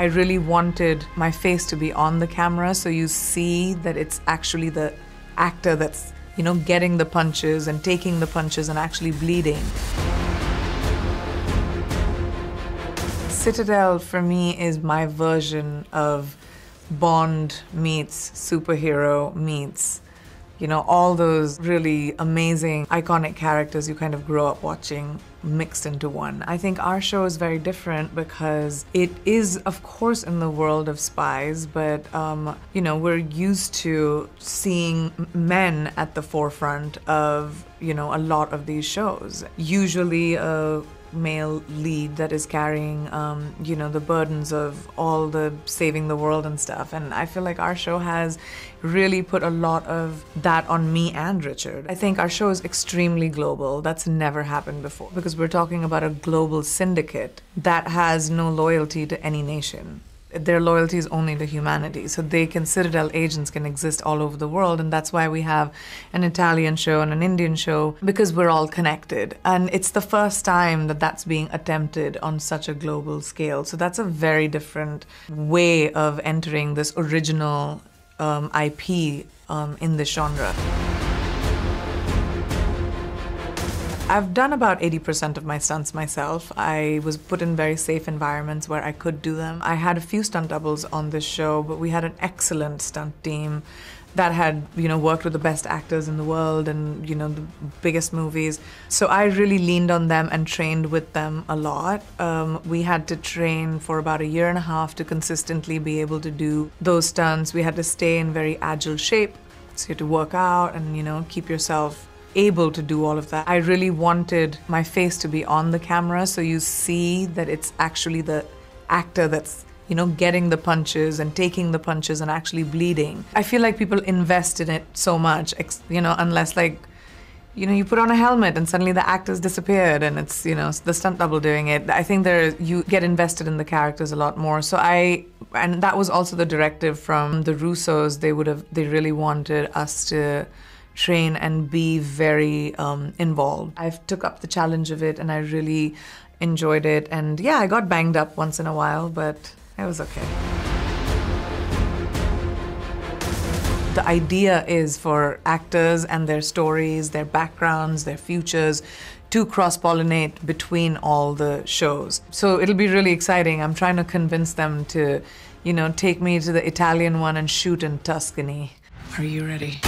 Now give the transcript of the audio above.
really wanted my face to be on the camera so you see that it's actually the actor that's, getting the punches and taking the punches and actually bleeding. Citadel, for me, is my version of Bond meets superhero meets, all those really amazing, iconic characters you kind of grow up watching mixed into one. I think our show is very different because it is, of course, in the world of spies, but, we're used to seeing men at the forefront of, a lot of these shows. Usually a male lead that is carrying, the burdens of all the saving the world and stuff. And I feel like our show has really put a lot of that on me and Richard. I think our show is extremely global. That's never happened before because we're talking about a global syndicate that has no loyalty to any nation. Their loyalty is only to humanity. So Citadel agents can exist all over the world, and that's why we have an Italian show and an Indian show, because we're all connected. And it's the first time that that's being attempted on such a global scale. So that's a very different way of entering this original IP in this genre. I've done about 80% of my stunts myself. I was put in very safe environments where I could do them. I had a few stunt doubles on this show, but we had an excellent stunt team that had, worked with the best actors in the world and, the biggest movies. So I really leaned on them and trained with them a lot. We had to train for about 1.5 years to consistently be able to do those stunts. We had to stay in very agile shape. So you had to work out and, keep yourself able to do all of that. I really wanted my face to be on the camera so you see that it's actually the actor that's, getting the punches and taking the punches and actually bleeding. I feel like people invest in it so much, unless you put on a helmet and suddenly the actor's disappeared and it's, the stunt double doing it. I think you get invested in the characters a lot more. So and that was also the directive from the Russos. They really wanted us to train and be very involved. I took up the challenge of it and I really enjoyed it. And yeah, I got banged up once in a while, but it was okay. The idea is for actors and their stories, their backgrounds, their futures to cross-pollinate between all the shows. So it'll be really exciting. I'm trying to convince them to, take me to the Italian one and shoot in Tuscany. Are you ready?